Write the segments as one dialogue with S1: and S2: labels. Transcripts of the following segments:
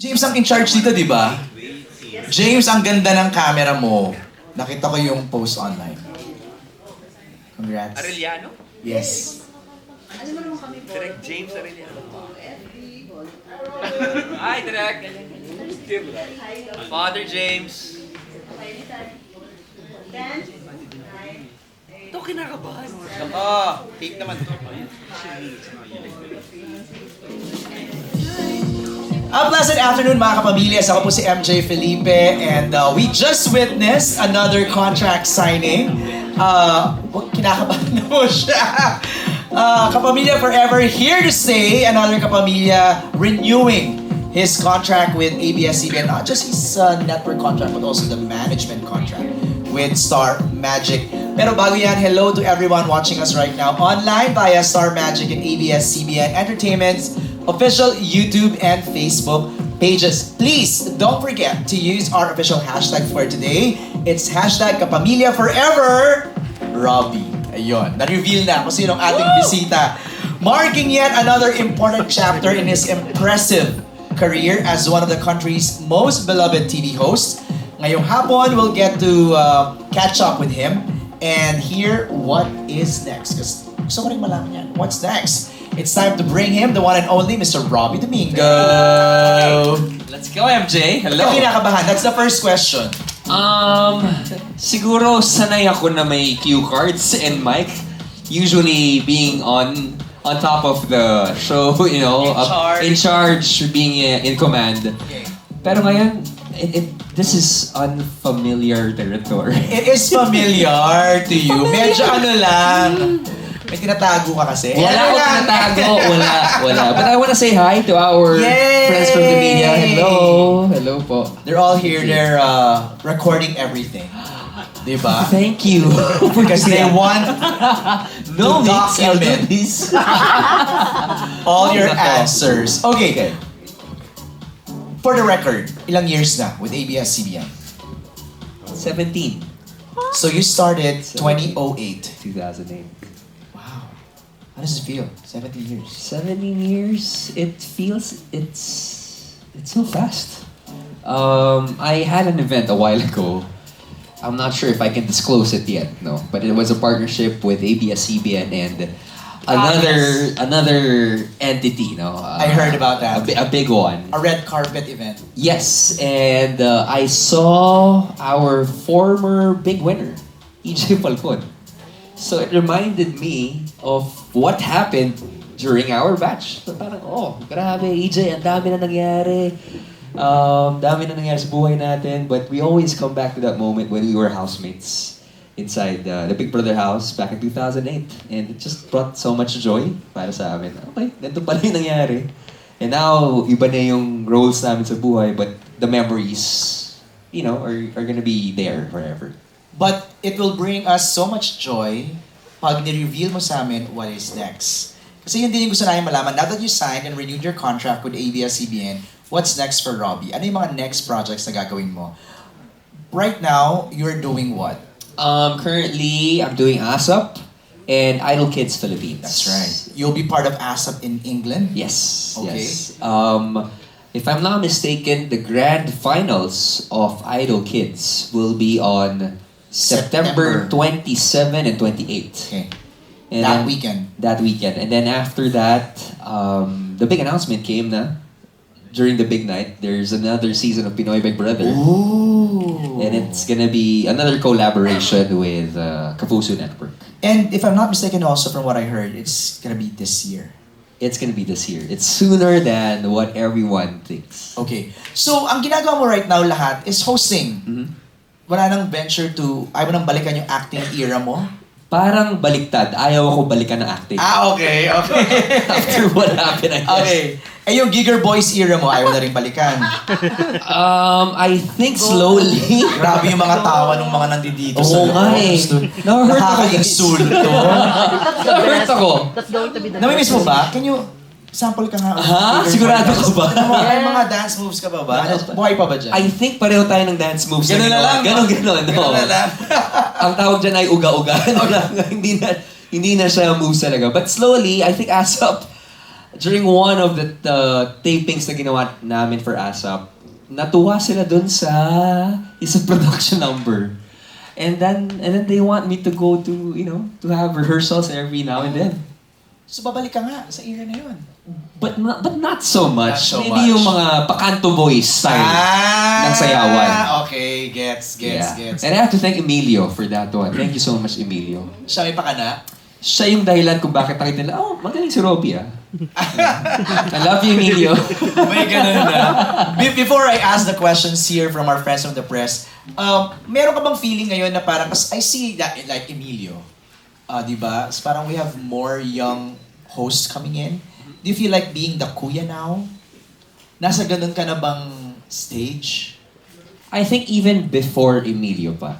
S1: James ang in charge dito, di ba? James, ang ganda ng camera mo. Nakita ko yung post online. Congrats.
S2: Arellano?
S1: Yes.
S2: Direct James Arellano. Hi, Direct. Father James. Ito kinakabahan. Take naman to.
S1: A pleasant afternoon mga kapamilyas. Ako po si MJ Felipe and we just witnessed another contract signing. Kinakabahan na mo siya. Kapamilya Forever here to stay. Another kapamilya renewing his contract with ABS-CBN. Not just his network contract but also the management contract with Star Magic. Pero bago yan, hello to everyone watching us right now online via Star Magic and ABS-CBN Entertainment's official YouTube and Facebook pages. Please don't forget to use our official hashtag for today. It's hashtag Kapamilya Forever Robbie. Ayun, na-reveal na kung sinong ating bisita. Marking yet another important chapter in his impressive career as one of the country's most beloved TV hosts. Ngayong hapon, we'll get to catch up with him and hear what is next. Kasi gusto ko rin malaman yan. What's next? It's time to bring him, the one and only Mr. Robbie Domingo.
S3: Let's go, MJ. Hello.
S1: Ang kinakabahan, that's the first question.
S3: Siguro sanay ako na may cue cards and mic. Usually being on top of the show, you know, in charge, being in command.
S1: Okay.
S3: Pero ngayon, this is unfamiliar territory.
S1: It is familiar to you. Medyo ano lang. May tinatago ka kasi.
S3: Wala
S1: Ano
S3: akong
S1: lang?
S3: tinatago. Wala. But I wanna say hi to our
S1: Yay!
S3: friends from the media. Hello. Hello po.
S1: They're all here. They're recording everything. Diba?
S3: Thank you.
S1: Because they want
S3: No,
S1: to
S3: Mix, I'll do
S1: document
S3: this.
S1: all your
S3: Nako.
S1: answers. Okay. For the record, ilang years na with ABS-CBN?
S3: 17.
S1: So you started 2008.
S3: 2008.
S1: Wow. How does it feel? 17 years.
S3: 17 years, it feels it's so fast. I had an event a while ago. I'm not sure if I can disclose it yet, no. But it was a partnership with ABS-CBN and another entity, no.
S1: I heard about that.
S3: A big one.
S1: A red carpet event.
S3: Yes, and I saw our former big winner, EJ Falcon. So it reminded me of what happened during our batch. So parang, oh, grabe, EJ, ang dami na nangyari. Dami na nangyari sa buhay natin. But we always come back to that moment when we were housemates inside the Big Brother house back in 2008. And it just brought so much joy para sa amin. Okay, ganito pala yung nangyari. And now, iba na yung roles namin sa buhay, but the memories, you know, are gonna be there forever.
S1: But it will bring us so much joy pag ni-reveal mo sa amin what is next. Kasi yun din yung gusto namin malaman. Now that you signed and renewed your contract with ABS-CBN, what's next for Robbie? Ano yung mga next projects na gagawin mo? Right now, you're doing what?
S3: Currently, I'm doing ASAP and Idol Kids Philippines.
S1: That's right. You'll be part of ASAP in England?
S3: Yes.
S1: Okay.
S3: Yes. If I'm not mistaken, the grand finals of Idol Kids will be on September 27 and 28.
S1: Okay.
S3: And
S1: That
S3: then-
S1: weekend.
S3: That weekend. And then after that, the big announcement came na during the big night. There's another season of Pinoy Big Brother.
S1: Ooh.
S3: And it's gonna be another collaboration with Kapuso Network.
S1: And if I'm not mistaken also from what I heard, it's gonna be this year.
S3: It's gonna be this year. It's sooner than what everyone thinks.
S1: Okay. So, ang ginagawa mo right now lahat is hosting.
S3: Mhm.
S1: Wala nang venture to, ayaw mo nang balikan yung acting era mo?
S3: Parang baliktad. Ayaw ako balikan ng acting.
S1: Okay.
S3: After what happened, I guess.
S1: Okay. Eh yung Giger Boys era mo, ayaw na rin balikan.
S3: I think slowly.
S1: Grabe yung mga tawa ng mga nandito sa
S3: Oo nga eh. Na-hurt ako.
S1: Nakaka-insulto.
S3: Na-hurt ako.
S4: That's going to be the
S1: Namimiss mo ba? Can you sample ka nga?
S3: Ha?
S1: Giger
S3: Sigurado
S1: Boys.
S3: ka ba?
S1: Ano mo, may mga dance moves ka pa ba? Buhay pa ba dyan?
S3: I think pareho tayo ng dance moves.
S1: Ganun na
S3: ginawa.
S1: lang.
S3: Ganun.
S1: Ganun na lang.
S3: Ang tawag dyan ay uga-uga. hindi na siya moves talaga. But slowly, I think ASAP, during one of the tapings na ginawa namin for ASAP, natuwa sila dun sa isang production number. And then they want me to go to, to have rehearsals every now and then.
S1: So babalik ka nga sa era na yun.
S3: But not so much.
S1: Not so
S3: Maybe
S1: much.
S3: yung mga Pacanto Boys style ng sayawan.
S1: Okay, gets.
S3: And I have to thank Emilio for that one. Thank you so much, Emilio.
S1: Siya may pakana.
S3: Siya yung dahilan kung bakit nakita nila, magaling si Robbie I love you, Emilio.
S1: May ganun na. Before I ask the questions here from our friends from the press, meron ka bang feeling ngayon na parang, kasi I see that like Emilio, di ba? So parang we have more young hosts coming in. Do you feel like being the kuya now? Nasa ganun ka na bang stage?
S3: I think even before Emilio pa,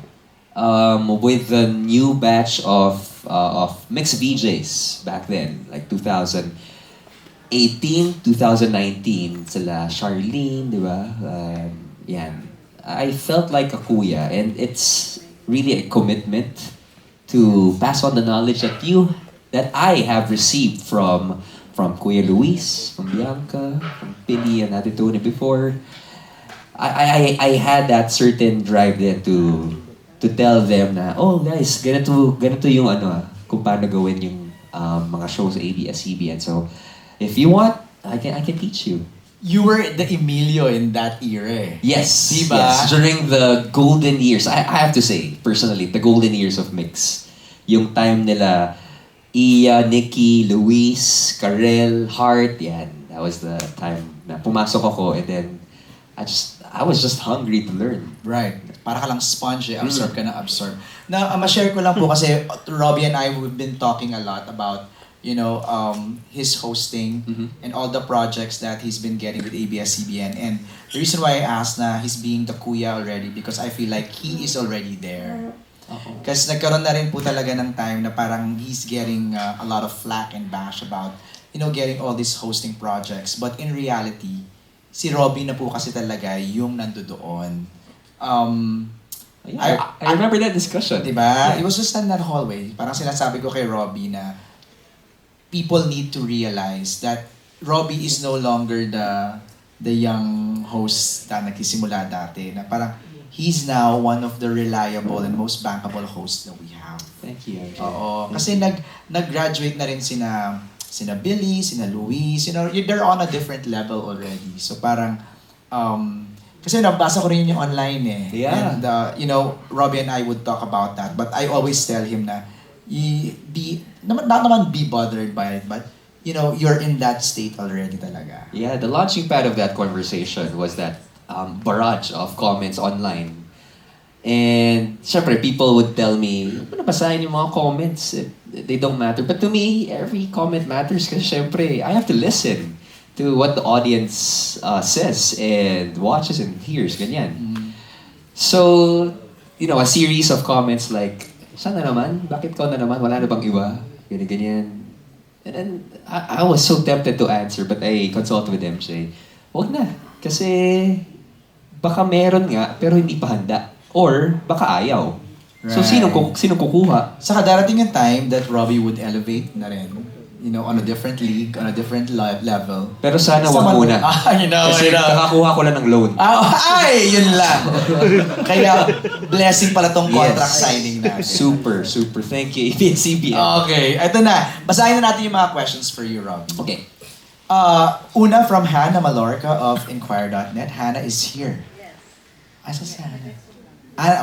S3: with the new batch of mixed VJs back then, like 2018, 2019, sila Charlene, di ba? Yan. I felt like a kuya, and it's really a commitment to pass on the knowledge that I have received from Kuya Luis, from Bianca, from Pili and Ate Tony before. I had that certain drive then to tell them na, guys, ganito yung kung paano gawin yung mga shows sa ABS-CBN. So, if you want, I can teach you.
S1: You were the Emilio in that era.
S3: Yes,
S1: Diba?
S3: yes. During the golden years, I have to say, personally, the golden years of Mix. Yung time nila, Iya, Nikki, Luis, Karel, Hart, yan. That was the time na pumasok ako, and then I was just hungry to learn.
S1: Right. Para ka lang sponge, absorb ka na absorb. Na, ma-share ko lang po kasi Robbie and I, we've been talking a lot about, his hosting and all the projects that he's been getting with ABS-CBN. And the reason why I asked na he's being the kuya already because I feel like he is already there. Kasi nagkaroon na rin po talaga ng time na parang he's getting a lot of flack and bash about, getting all these hosting projects. But in reality, si Robbie na po kasi talaga yung nandoon.
S3: I remember that discussion.
S1: Diba? It was just in that hallway. Parang sinasabi ko kay Robbie na people need to realize that Robbie is no longer the young host na nagsisimula dati. Na parang he's now one of the reliable and most bankable hosts that we have.
S3: Thank you.
S1: Oo. Kasi nag-graduate na rin sina Billy, sina Luis, they're on a different level already. So parang, kasi nabasa ko rin yung online eh.
S3: Yeah.
S1: And, Robbie and I would talk about that. But I always tell him na, not naman be bothered by it, but, you're in that state already talaga.
S3: Yeah, the launching pad of that conversation was that barrage of comments online. And, syempre, people would tell me, basahin yung mga comments. They don't matter. But to me, every comment matters kasi syempre, I have to listen to what the audience says and watches and hears, ganyan. So, a series of comments like, sana naman? Bakit ko na naman? Wala na bang iba? Ganyan. And then, I was so tempted to answer, but I consulted with MJ. Huwag na. Kasi, baka meron nga, pero hindi pa handa. Or, baka ayaw.
S1: Right.
S3: So, sinong kukuha?
S1: Saka darating yung time that Robbie would elevate na rin. On a different league, on a different level.
S3: Pero sana wag muna. Kasi kakakuha ko lang ng loan.
S1: Yun lang. Kaya, blessing pala tong contract signing natin.
S3: Super. Thank you, ABS-CBN.
S1: Okay, eto na. Basahin na natin yung mga questions for you, Robbie.
S3: Okay.
S1: Una from Hannah Malorca of Inquire.net. Hannah is here. Asa si Hannah?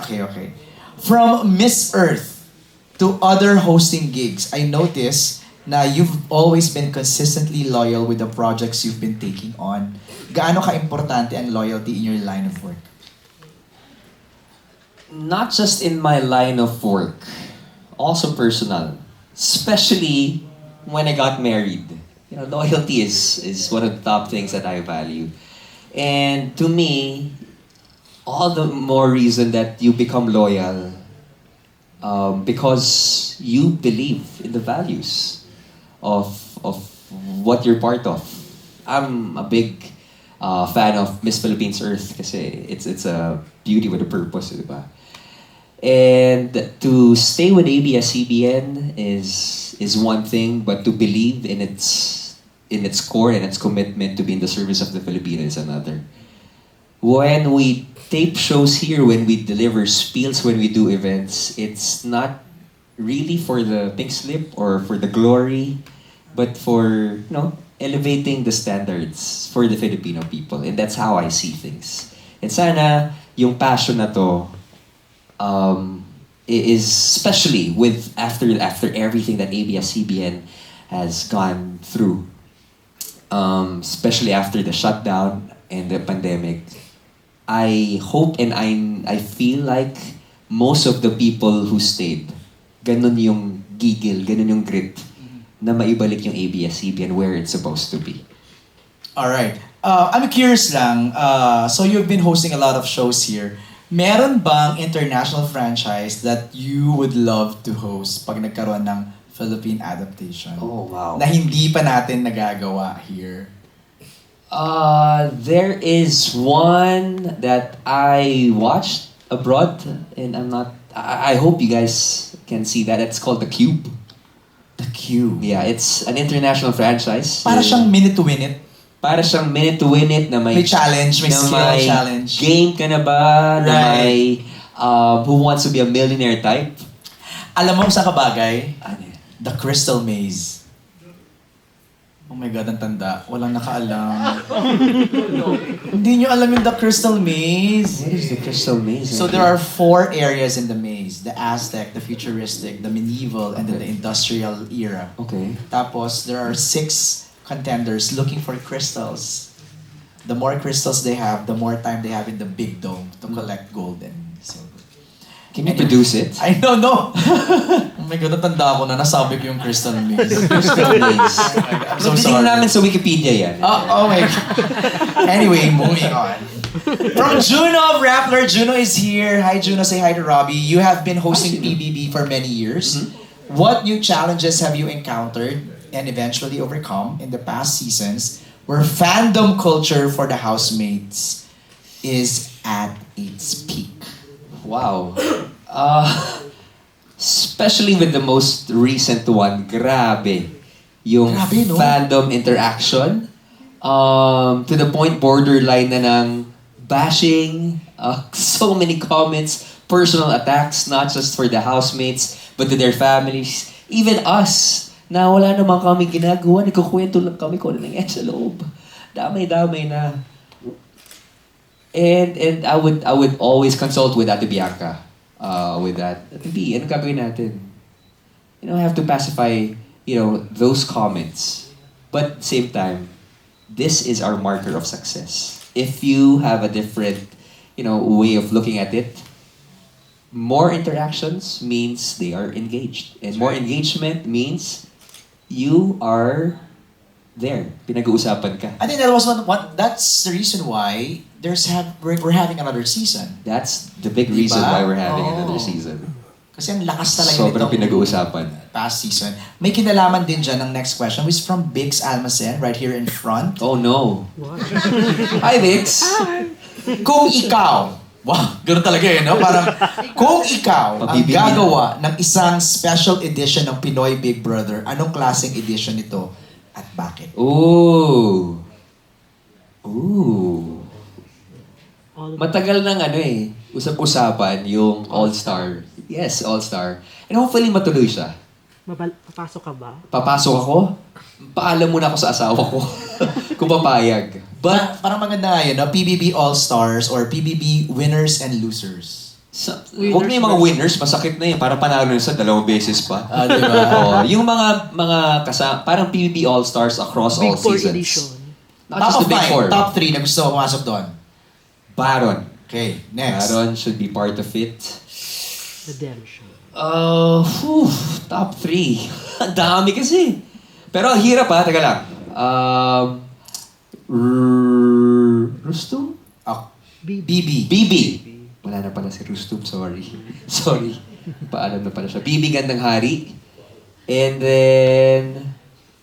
S1: Okay. From Miss Earth to other hosting gigs, I notice na you've always been consistently loyal with the projects you've been taking on. Gaano ka-importante ang loyalty in your line of work?
S3: Not just in my line of work, also personal. Especially when I got married. Loyalty is one of the top things that I value. And to me, all the more reason that you become loyal because you believe in the values of what you're part of. I'm a big fan of Miss Philippines Earth kasi it's a beauty with a purpose, di ba? And to stay with ABS-CBN is one thing, but to believe in its in its core and its commitment to be in the service of the Filipino is another. When we tape shows here, when we deliver spiels, when we do events, it's not really for the pink slip or for the glory, but for, elevating the standards for the Filipino people. And that's how I see things. And sana, yung passion na to, is especially with after everything that ABS-CBN has gone through, especially after the shutdown and the pandemic, I hope and I feel like most of the people who stayed, ganun yung gigil, ganun yung grit na maibalik yung ABS-CBN where it's supposed to be.
S1: Alright. I'm curious lang, so you've been hosting a lot of shows here. Meron bang international franchise that you would love to host pag nagkaroon ng Philippine adaptation?
S3: Oh, wow.
S1: Na hindi pa natin nagagawa here?
S3: There is one that I watched abroad, and I hope you guys can see that. It's called The Cube.
S1: The Cube.
S3: Yeah, it's an international franchise.
S1: Para siyang minute to win it.
S3: Para siyang minute to win it na may
S1: challenge, may
S3: na
S1: skill
S3: may
S1: challenge.
S3: Game ka na ba? Na
S1: Right.
S3: may Who Wants to Be a Millionaire type?
S1: Alam mo kung saan ka bagay?
S3: Ano yun?
S1: The Crystal Maze. Oh my God, ang tanda. Walang nakaalam. Hindi nyo alam yung The Crystal Maze.
S3: What is the Crystal Maze?
S1: So there are 4 areas in the maze. The Aztec, the Futuristic, the Medieval, and then the Industrial era.
S3: Okay.
S1: Tapos there are 6 contenders looking for crystals. The more crystals they have, the more time they have in the big dome to collect gold and silver.
S3: Can you produce it?
S1: I don't know. Oh my God, natanda ako na nasabi ko yung Crystal Maze.
S3: Crystal Maze.
S1: I'm so
S3: Titingnan
S1: sorry.
S3: namin sa Wikipedia yan.
S1: Oh my God. Anyway, moving on. From Juno of Rappler, Juno is here. Hi Juno, say hi to Robbie. You have been hosting PBB for many years. What new challenges have you encountered and eventually overcome in the past seasons where fandom culture for the housemates is at its peak?
S3: Wow. Especially with the most recent one, grabe. Yung
S1: Grabe, no?
S3: fandom interaction. To the point borderline na ng bashing, so many comments, personal attacks, not just for the housemates, but to their families. Even us, na wala naman kami ginagawa, nagkukwento lang kami kung ano nangyayari sa loob. Damay-damay na. And I would always consult with Ate Bianca with that. Ate B, ano gagawin natin? I have to pacify, those comments. But at the same time, this is our marker of success. If you have a different, way of looking at it, more interactions means they are engaged. And more engagement means you are there. Pinag-uusapan ka.
S1: I think that was that's the reason why we're having another season.
S3: That's the big reason why we're having
S1: Oh.
S3: another season.
S1: Kasi ang lakas talaga
S3: Sobrang
S1: nitong
S3: pinag-uusapan.
S1: past season. May kinalaman din dyan ng next question, which is from Biggs Almacen, right here in front.
S3: Oh no. Hi, Vix.
S1: Kung ikaw, wow, ganoon talaga no? Parang, kung ikaw ang
S3: Mabibigyan.
S1: gagawa ng isang special edition ng Pinoy Big Brother, anong klaseng edition ito at bakit?
S3: Ooh. Matagal nang usap-usapan yung All-Star. Yes, All-Star. And hopefully matuloy siya.
S4: Papasok ka ba?
S3: Papasok ako, paalam muna ako sa asawa ko kung papayag. But,
S1: Parang maganda nga yun, no? PBB All-Stars or PBB Winners and Losers.
S3: huwag na yung mga winners, masakit na yun. Parang panalo na sa 2 beses pa.
S1: Di ba?
S3: Oo, yung mga parang PBB All-Stars across all
S4: Big Four
S3: seasons.
S4: edition.
S3: Not just the Big Four.
S1: Top 3 na gusto ko pumasok doon.
S3: Baron.
S1: Okay, next.
S3: Baron should be part of it.
S4: Redemption.
S3: Top 3. Ang dami kasi. Pero ang hirap ha, taga lang. Rustum?
S1: Oh,
S4: BB.
S1: BB.
S3: BB. Wala na pala si Rustum, sorry. Sorry. Paalam na pala siya. BB Gandang Hari. And then...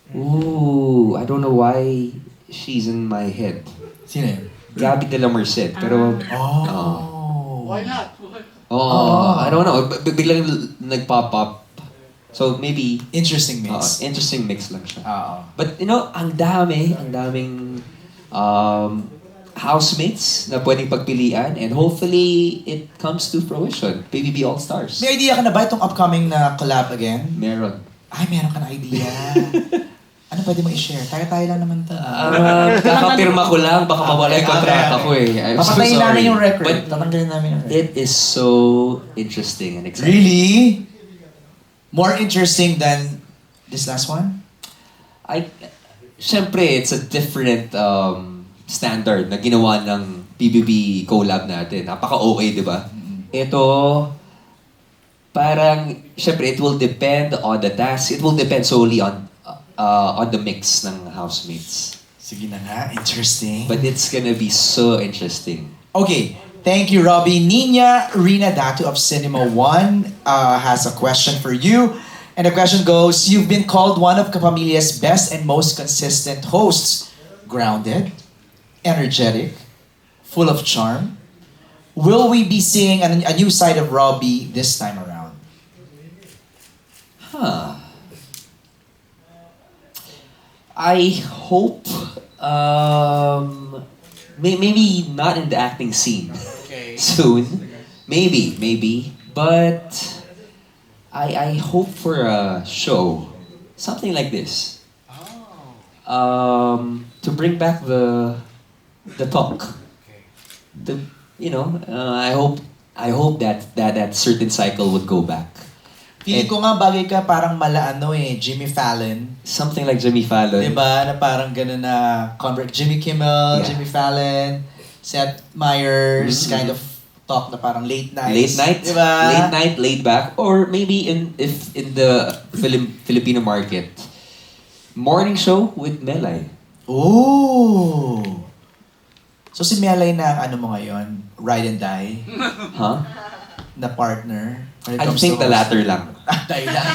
S3: I don't know why she's in my head.
S1: Sino yun?
S3: Gabby de la Merced. Pero...
S1: Oh.
S2: Why not?
S3: I don't know. Biglang nag-pop up. So maybe
S1: Interesting mix.
S3: interesting mix lang siya.
S1: Oo.
S3: But you know, ang daming housemates na pwedeng pagpilian and hopefully it comes to fruition. PBB All-Stars.
S1: May idea ka na ba itong upcoming na collab again?
S3: Meron.
S1: Ay, meron ka na idea. Ano pwede mo i-share? Tayo-tayo lang naman to.
S3: Kakapirma ko lang, baka mawala yung kontrata ko eh. I'm so
S1: Papatayin namin
S3: sorry.
S1: yung record.
S3: But
S1: Tatanggalin namin yung record.
S3: it is so interesting and exciting.
S1: Really? More interesting than this last one?
S3: Siyempre, it's a different standard na ginawa ng PBB collab natin. Napaka-okay, di ba? Ito, parang, siyempre, it will depend on the task. It will depend solely on the mix ng housemates.
S1: Sige na nga, interesting.
S3: But it's gonna be so interesting.
S1: Okay, thank you, Robbie. Nina Rina Datu of Cinema One has a question for you. And the question goes, you've been called one of Kapamilya's best and most consistent hosts. Grounded, energetic, full of charm. Will we be seeing a new side of Robbie this time around?
S3: I hope, maybe not in the acting scene soon. Maybe. But I hope for a show, something like this. To bring back the talk. I hope that certain cycle would go back.
S1: Feeling ko nga bagay ka parang Jimmy Fallon.
S3: Something like Jimmy Fallon.
S1: Diba? Na parang gano'n na Jimmy Kimmel,
S3: Yeah.
S1: Jimmy Fallon, Seth Meyers, kind of talk na parang late nights.
S3: Late night,
S1: Diba?
S3: late night, laid back, or maybe in the Filipino market, morning show with Melay.
S1: Oh! So si Melay na ano mo ngayon, ride and die
S3: Huh?
S1: na partner. When it
S3: I
S1: comes
S3: think
S1: to
S3: the latter lang.
S1: Die lang.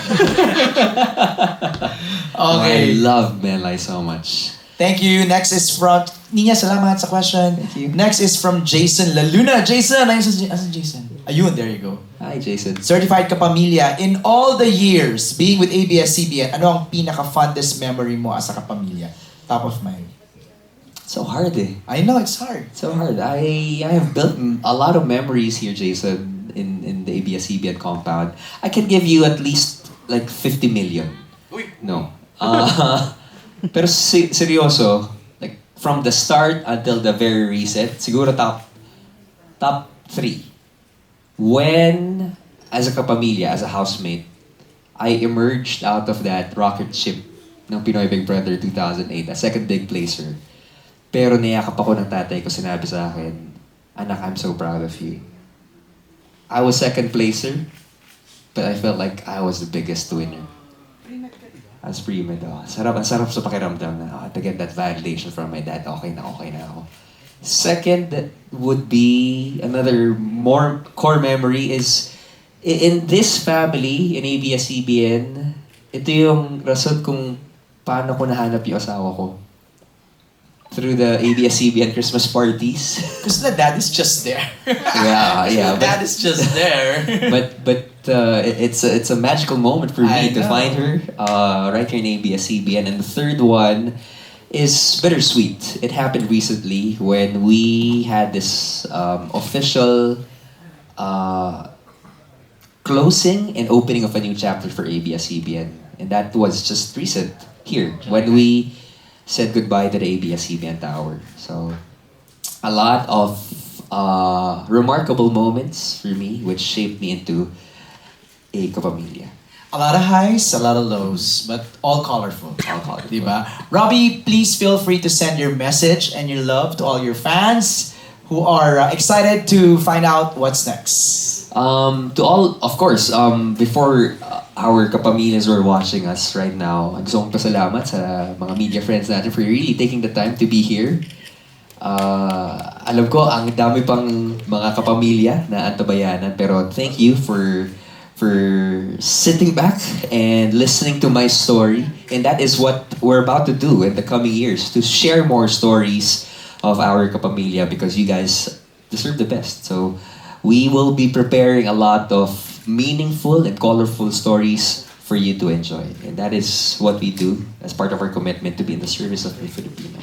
S3: I
S1: Okay.
S3: love Melay so much.
S1: Thank you. Next is from... Nina, salamat sa question.
S3: Thank you.
S1: Next is from Jason Laluna. Jason! Asan Jason? Ayun, there you go.
S3: Hi, Jason.
S1: Certified kapamilya. In all the years being with ABS-CBN, ano ang pinaka-fondest memory mo as a kapamilya? Top of mind.
S3: So hard eh.
S1: I know, it's hard.
S3: So hard. I have built a lot of memories here, Jason, in the ABS-CBN compound. I can give you at least like 50 million.
S2: Uy!
S3: No. Pero seryoso, like from the start until the very recent, siguro top 3. When, as a kapamilya, as a housemate, I emerged out of that rocket ship ng Pinoy Big Brother 2008, a second big placer. Pero niyakap ako ng tatay ko, sinabi sa akin, "Anak, I'm so proud of you." I was second placer, but I felt like I was the biggest winner. As pre-med, ang sarap sa pakiramdam na to get that validation from my dad, okay na ako. Second, that would be another more core memory is in this family, in ABS-CBN, ito yung rason kung paano ko nahanap yung asawa ko. Through the ABS-CBN Christmas parties.
S1: Because the dad is just there.
S3: Yeah.
S1: The dad is just there.
S3: But it's a magical moment for me
S1: I
S3: to
S1: know.
S3: find her right here in ABS-CBN. And the third one is bittersweet. It happened recently when we had this official closing and opening of a new chapter for ABS-CBN. And that was just recent here when we said goodbye to the ABS-CBN Tower. So a lot of remarkable moments for me which shaped me into a kapamilya.
S1: A lot of highs, a lot of lows, but all colorful.
S3: All colorful.
S1: Diba? Robbie, please feel free to send your message and your love to all your fans who are excited to find out what's next.
S3: To all, of course, before our kapamilyas who are watching us right now, gusto kong pasalamat sa mga media friends natin for really taking the time to be here. Alam ko, ang dami pang mga kapamilya na antabayanan, pero thank you for sitting back and listening to my story. And that is what we're about to do in the coming years, to share more stories of our kapamilya because you guys deserve the best. So we will be preparing a lot of meaningful and colorful stories for you to enjoy. And that is what we do as part of our commitment to be in the service of the Filipino.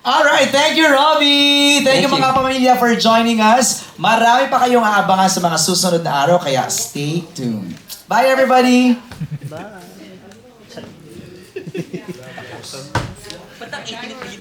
S1: Alright, thank you, Robbie! Thank you
S3: Thank you.
S1: mga pamilya for joining us. Marami pa kayong aabangan sa mga susunod na araw, kaya stay tuned. Bye, everybody!
S4: Bye.